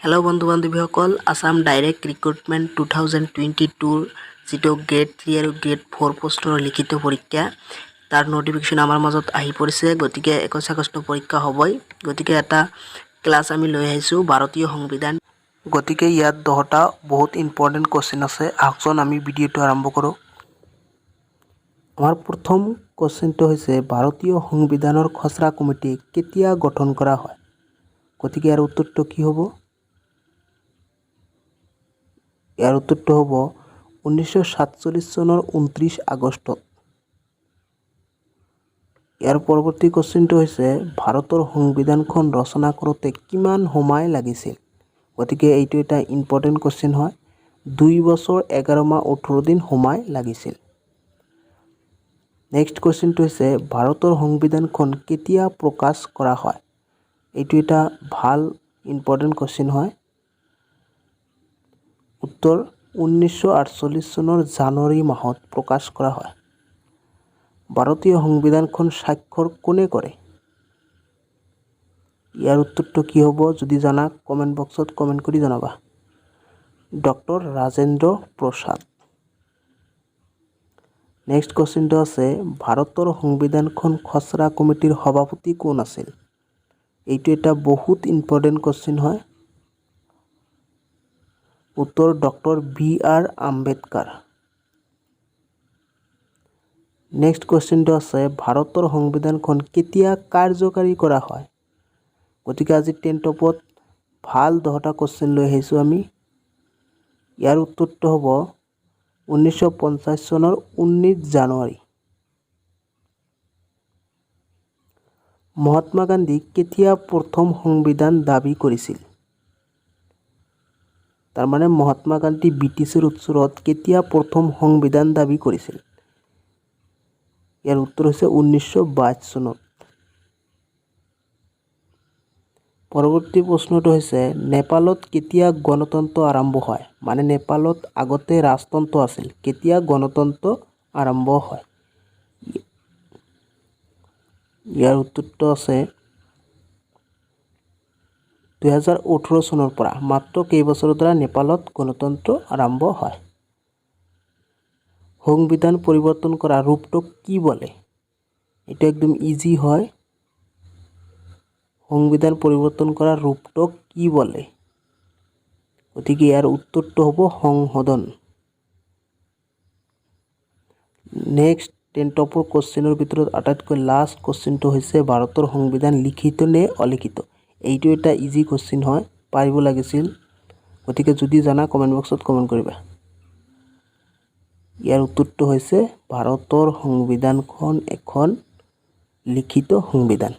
Hello बंधु बान्धवीসকল Assam direct recruitment 2022 जितो grade 3 और ग्रेड 4 पोस्टर लिखित परीक्षा तार नोटिफिकेशन आमार मजत आहि परिছে गतिके 21 আগষ্ট परीक्षा हबई गतिके এটা क्लास आमी লৈ আহিছো ভাৰতীয় সংবিধান गतिके ইয়াত 10টা बहुत इम्पोर्टेंट क्वेश्चन আছে আকজন আমি ভিডিওটো আৰম্ভ কৰো আমাৰ প্ৰথম क्वेश्चनটো হৈছে ভাৰতীয় সংবিধানৰ খসৰা কমিটি কেতিয়া গঠন কৰা হয় গতিকে ইয়াৰ উত্তৰটো কি হ'ব ইয়াৰ উত্তৰটো হ'ব 1947 চনৰ 29 আগষ্ট ইয়াৰ পৰৱৰ্তী কোশ্চেনটো হৈছে ভাৰতৰ সংবিধানখন ৰচনা কৰোতে কিমান সময় লাগিছিল গতিকে এইটো এটা ইম্পৰ্টেন্ট কোশ্চেন হয় 2 বছৰ 11 মাহ 18 দিন সময় লাগিছিল নেক্সট কোশ্চেনটো হৈছে ভাৰতৰ সংবিধানখন কেতিয়া প্ৰকাশ কৰা হয় এইটো এটা ভাল ইম্পৰ্টেন্ট কোশ্চেন হয় उत्तर 1948 চনৰ জানুৱাৰী মাহত প্ৰকাশ কৰা হয় ভাৰতীয় সংবিধানখন স্বাক্ষৰ কোনে কৰে ইয়াৰ উত্তৰটো কি হ'ব যদি জানা কমেন্ট বক্সত কমেন্ট কৰি জনাবা ডক্টৰ ৰাজেন্দ্ৰ প্ৰসাদ নেক্সট কোশ্চেনটো আছে ভাৰতৰ সংবিধানখন খসৰা কমিটিৰ সভাপতি কোন আছিল এইটো এটা বহুত ইম্পৰ্টেন্ট কোশ্চেন হয় उत्तर doctor B R. Ambedkar next question तो আছে ভাৰতৰ সংবিধানখন কেতিয়া কাৰ্যকাৰী কৰা হয় গতিকে আজি 10 টপত ভাল 10টা क्वेश्चन লৈ আহিছো আমি ইয়াৰ উত্তৰটো হ'ব 1950 চনৰ 19 জানুৱাৰী মহাত্মা গান্ধী কেতিয়া প্ৰথম সংবিধান দাবী কৰিছিল तार माने महात्मा गांधी ब्रिटिशर उत्सरत केতিয়া प्रथम संविधान दाबी करिছিল यार उत्तर হৈছে 1922 চনত পৰৱৰ্তী প্ৰশ্নটো হৈছে নেপালত কেতিয়া গণতন্ত্ৰ আৰম্ভ হয় মানে নেপালত আগতে ৰাজতন্ত্ৰ আছিল কেতিয়া গণতন্ত্ৰ আৰম্ভ হয় ইয়াৰ উত্তৰটো আছে 2018 চনৰ পৰা মাত্ৰ কেইবছৰৰ দ্বাৰা নেপালত গণতন্ত্ৰ আৰম্ভ হয় সংবিধান পৰিৱৰ্তন কৰা ৰূপটোক কি বলে এটা একদম ইজি হয় সংবিধান পৰিৱৰ্তন কৰা ৰূপটোক কি বলে গতিকে ইয়াৰ উত্তৰটো হ'ব সংশোধন নেক্সট 10 টপৰ কোশ্চেনৰ ভিতৰত আটাইতকৈ লাষ্ট কোশ্চেনটো হৈছে ভাৰতৰ সংবিধান লিখিত নে অলিখিত এইটো এটা ইজি কোশ্চেন হয় পাৰিব লাগিছিল গতিকে যদি জানা কমেন্ট বক্সত কমেন্ট কৰিবা ইয়াৰ উত্তৰটো হৈছে ভাৰতৰ সংবিধানখন এখন লিখিত সংবিধান